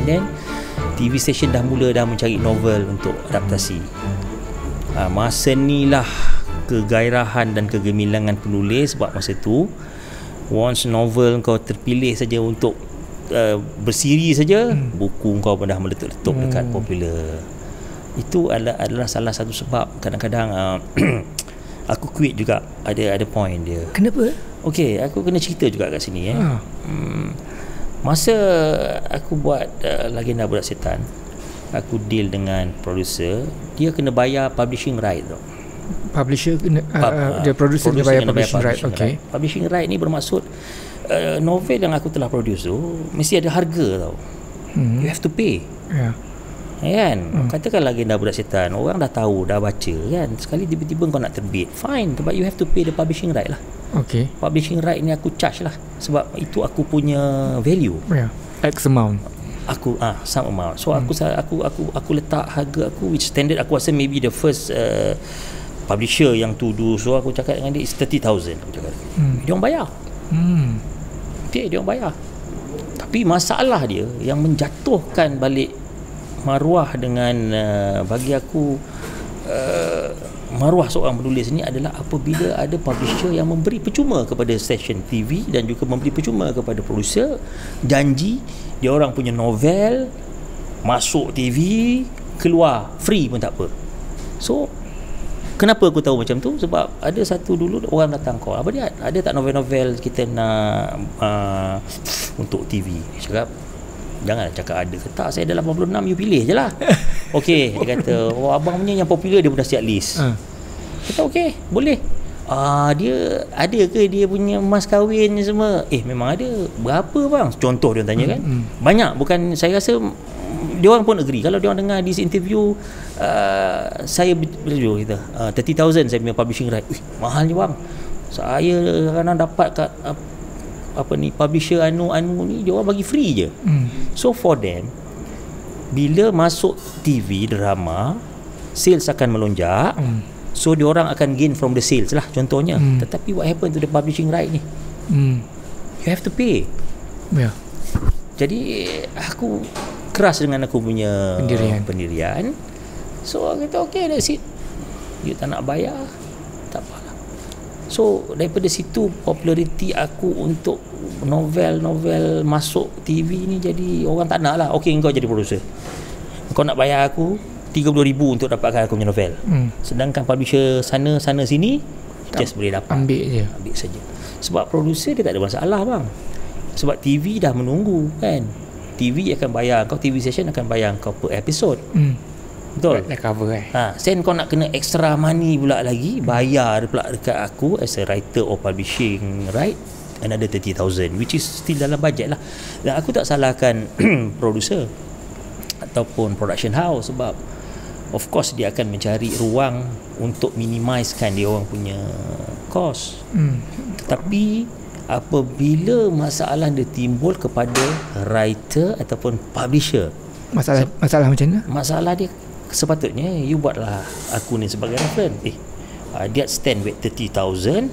And then TV station dah mencari novel untuk adaptasi. Masa ni lah kegairahan dan kegemilangan penulis. Sebab masa tu once novel kau terpilih saja untuk bersiri saja, buku kau pun dah meletup-letup dekat popular. Itu adalah salah satu sebab kadang-kadang aku quit juga. Ada point dia. Kenapa? Okey, aku kena cerita juga kat sini. Masa aku buat Legenda Budak Setan, aku deal dengan producer. Dia kena bayar publishing right tu. Publisher kena dia producer kena bayar publishing right. Okay. Publishing right ni bermaksud novel yang aku telah produce tu mesti ada harga tau. You have to pay. Kan? Katakan Legenda Budak Setan, orang dah tahu, dah baca kan. Sekali tiba-tiba kau nak terbit, fine, but you have to pay the publishing right lah. Okay. Publishing right ni aku charge lah, sebab itu aku punya value. X amount. Aku some amount. So aku letak harga aku, which standard aku rasa maybe the first publisher yang to do. So aku cakap dengan dia is 30,000. Aku cakap dia orang bayar. Dia orang bayar. Tapi masalah dia yang menjatuhkan balik maruah dengan bagi aku maruah seorang penulis ni adalah apabila ada publisher yang memberi percuma kepada stesen TV dan juga memberi percuma kepada producer, janji dia orang punya novel masuk TV, keluar free pun tak apa. So kenapa aku tahu macam tu? Sebab ada satu dulu orang datang call, apa dia ada tak novel-novel kita nak untuk TV? Cakap janganlah cakap ada ke tak, saya ada 86, you pilih je lah. Okey, dia kata abang punya yang popular dia pun dah siap list. Kata okey, boleh. Dia ada ke dia punya mas kahwin ni semua? Memang ada. Berapa bang? Contoh dia tanya kan. Banyak, bukan, saya rasa dia orang pun agree. Kalau dia orang dengar this interview, saya beritahu kita 30,000 saya punya publishing right. Mahal je bang. Saya kadang dapat kat publisher anu ni dia orang bagi free je. So for them, bila masuk TV drama, sales akan melonjak. So dia orang akan gain from the sales lah contohnya. Tetapi what happen to the publishing right ni? You have to pay. Jadi aku keras dengan aku punya pendirian. So aku kata okay, that's it. You tak nak bayar, tak apalah. So daripada situ populariti aku untuk novel masuk TV ni jadi orang tak nak lah. Okay, kau jadi producer, kau nak bayar aku 30,000 untuk dapatkan aku punya novel. Sedangkan publisher sana sini just boleh dapat, ambil saja. Sebab producer dia tak ada masalah bang. Sebab TV dah menunggu kan. TV akan bayar kau, TV station akan bayar kau per episode. Betul? Dah cover sen kau nak kena extra money pula lagi, bayar pula dekat aku as a writer or publishing right, another 30,000, which is still dalam budget lah. Dan aku tak salahkan producer ataupun production house, sebab of course dia akan mencari ruang untuk minimizekan dia orang punya cost. Tetapi apabila masalah dia timbul kepada writer ataupun publisher, masalah macam mana? Masalah dia sepatutnya you buatlah aku ni sebagai reference. Dia stand weight 30,000.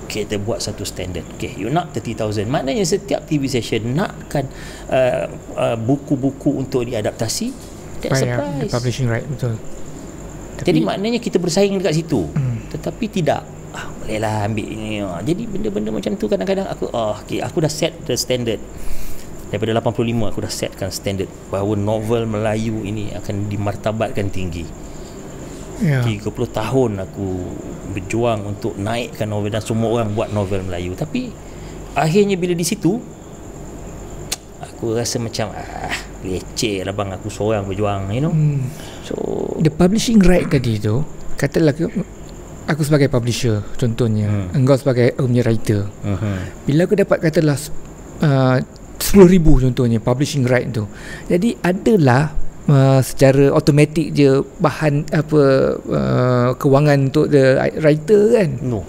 Kita buat satu standard. Okay, you nak 30,000, maknanya setiap TV station nakkan buku-buku untuk diadaptasi. That's a price. Publishing right, betul. Jadi maknanya kita bersaing dekat situ. Tetapi tidak, bolehlah ambil ini. Jadi benda-benda macam tu kadang-kadang aku okay, aku dah set the standard. Daripada 85 aku dah setkan standard bahawa novel Melayu ini akan dimartabatkan tinggi. 30 tahun aku berjuang untuk naikkan novel dan semua orang buat novel Melayu. Tapi akhirnya bila di situ aku rasa macam leceh lah bang, aku seorang berjuang, you know. So the publishing right tadi tu, katalah aku sebagai publisher contohnya, engkau sebagai punya writer. Bila aku dapat katalah 10,000 contohnya publishing right tu, jadi adalah secara automatik je bahan kewangan untuk the writer kan? No.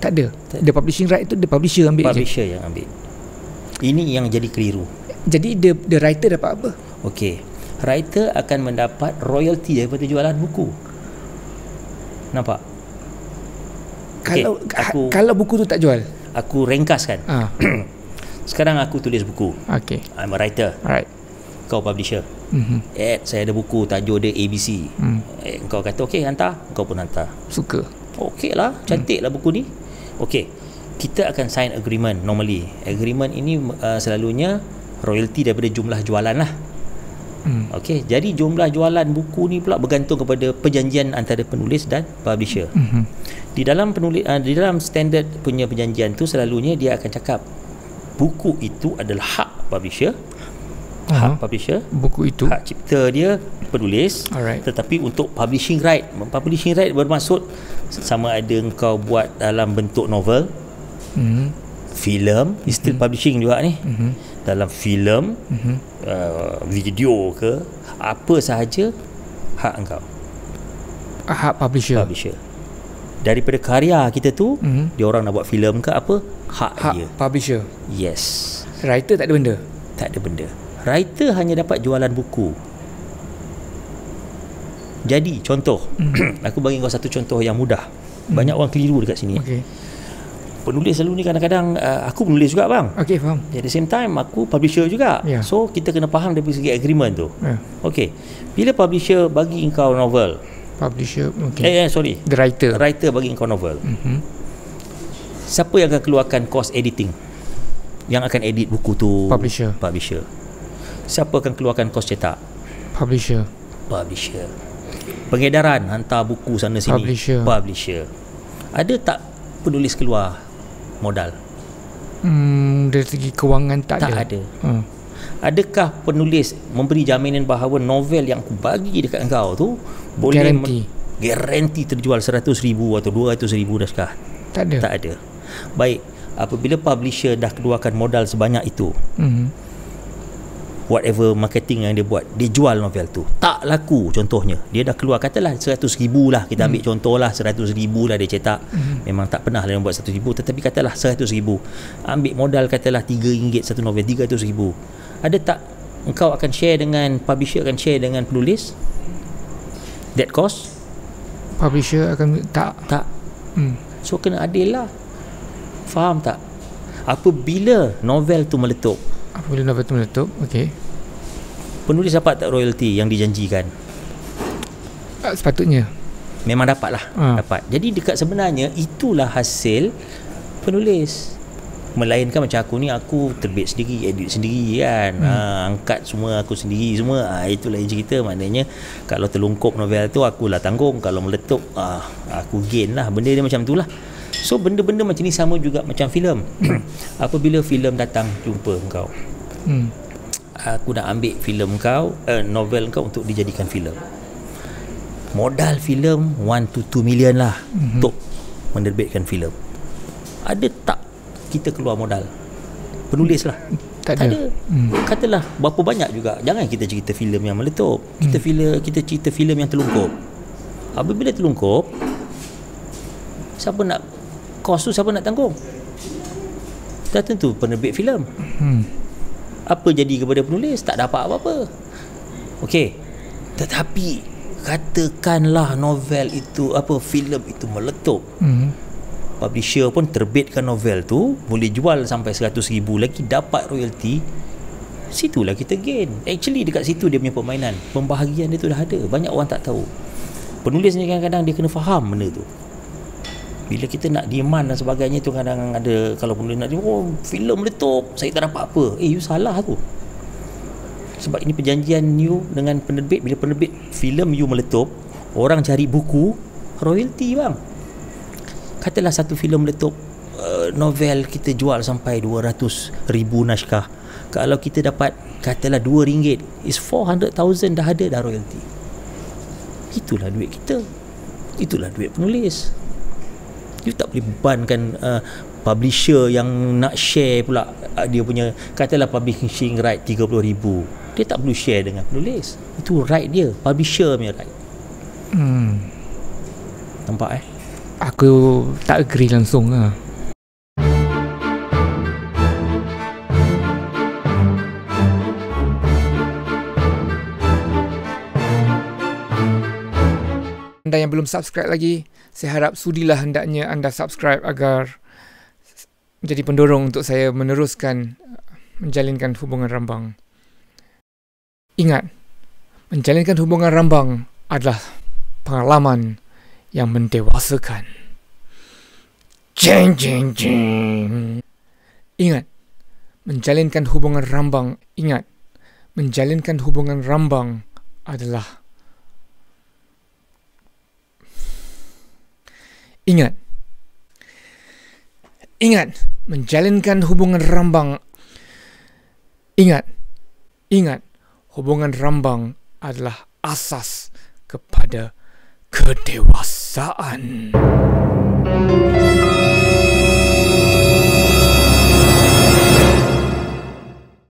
Tak ada. The publishing right tu the publisher ambil. Publisher yang ambil. Ini yang jadi keliru. Jadi the writer dapat apa? Okey, writer akan mendapat royalty daripada jualan buku. Nampak? Kalau buku tu tak jual, aku ringkaskan. Sekarang aku tulis buku. Okay. I'm a writer. Right. kau publisher. Saya ada buku tajuk dia ABC. Kau kata okey, hantar, kau pun hantar. Suka. Okey lah, cantik lah buku ni. Okey, kita akan sign agreement. Normally agreement ini selalunya royalty daripada jumlah jualan lah. Okey, jadi jumlah jualan buku ni pula bergantung kepada perjanjian antara penulis dan publisher. Di dalam di dalam standard punya perjanjian tu selalunya dia akan cakap buku itu adalah hak publisher. Hak publisher, buku itu hak cipta dia penulis. Tetapi untuk publishing right bermaksud sama ada engkau buat dalam bentuk novel, filem, still publishing juga ni, dalam filem, video ke apa sahaja, hak engkau, hak publisher. Daripada karya kita tu, dia orang nak buat filem ke apa, hak dia, publisher. Yes. Writer tak ada benda. Tak ada benda. Writer hanya dapat jualan buku. Jadi contoh, aku bagi kau satu contoh yang mudah. Banyak orang keliru dekat sini. Penulis selalu ni kadang-kadang aku penulis juga bang. Faham. At the same time aku publisher juga. So kita kena faham dari segi agreement tu. Bila publisher bagi engkau novel, publisher sorry, the writer bagi engkau novel, siapa yang akan keluarkan kos editing? Yang akan edit buku tu? Publisher. Siapa akan keluarkan kos cetak? Publisher. Pengedaran, hantar buku sana sini, publisher. Ada tak penulis keluar modal? Dari segi kewangan tak ada. Adakah penulis memberi jaminan bahawa novel yang aku bagi dekat engkau tu boleh garanti terjual 100,000 atau 200,000 naskah? Tak ada. Baik, apabila publisher dah keluarkan modal sebanyak itu, whatever marketing yang dia buat, dia jual novel tu, tak laku contohnya, dia dah keluar katalah 100,000 lah, kita ambil contoh lah 100,000 lah dia cetak, memang tak pernah dia buat 100,000, tetapi katalah 100,000, ambil modal katalah RM3 satu novel, 300,000. Ada tak engkau akan share dengan publisher, akan share dengan penulis that cost? Publisher akan tak. So kena adil lah, faham tak? Apabila novel tu meletup, penulis dapat tak royalty yang dijanjikan? Sepatutnya memang dapat lah. Dapat. Jadi dekat sebenarnya itulah hasil penulis. Melainkan macam aku ni, aku terbit sendiri, edit sendiri kan, angkat semua aku sendiri semua, itulah cerita. Maknanya kalau terlungkup novel tu akulah tanggung, kalau meletup aku gain lah. Benda dia macam tu lah. So benda-benda macam ni sama juga macam filem. Apabila filem datang jumpa engkau, aku nak ambil filem kau, novel kau untuk dijadikan filem. Modal filem 1 to 2 million lah untuk menerbitkan filem. Ada tak kita keluar modal? Penulis lah. Tak ada. Katalah berapa banyak juga. Jangan kita cerita filem yang meletup. Kita cerita filem yang terlungkup. Apabila terlungkup, siapa nak kos tu, siapa nak tanggung? Dah tentu penerbit filem. Apa jadi kepada penulis? Tak dapat apa-apa. Tetapi katakanlah novel itu, filem itu meletup, publisher pun terbitkan novel tu, boleh jual sampai 100,000 lagi, dapat royalty. Situlah kita gain. Actually dekat situ dia punya permainan, pembahagian dia tu dah ada. Banyak orang tak tahu. Penulis ni kadang-kadang dia kena faham benda tu. Bila kita nak demand dan sebagainya tu, kadang ada, kalau penulis nak filem meletup, saya tak dapat apa. You salah tu. Sebab ini perjanjian you dengan penerbit. Bila penerbit filem you meletup, orang cari buku, royalty bang. Katalah satu filem meletup, novel kita jual sampai 200,000 naskah. Kalau kita dapat katalah RM2, is 400,000 dah ada dah royalty. Itulah duit kita. Itulah duit penulis. You tak boleh bebankan publisher yang nak share pula dia punya, katalah publishing right 30,000, dia tak perlu share dengan penulis. Itu right dia, publisher punya right. Nampak Aku tak agree langsung lah. Anda yang belum subscribe lagi, saya harap sudilah hendaknya anda subscribe agar menjadi pendorong untuk saya meneruskan menjalinkan hubungan rambang. Ingat, menjalinkan hubungan rambang adalah pengalaman yang mendewasakan. Jeng, jeng, jeng. Ingat, menjalinkan hubungan rambang. Ingat, menjalinkan hubungan rambang adalah Ingat, menjalinkan hubungan rambang. Ingat, hubungan rambang adalah asas kepada kedewasaan.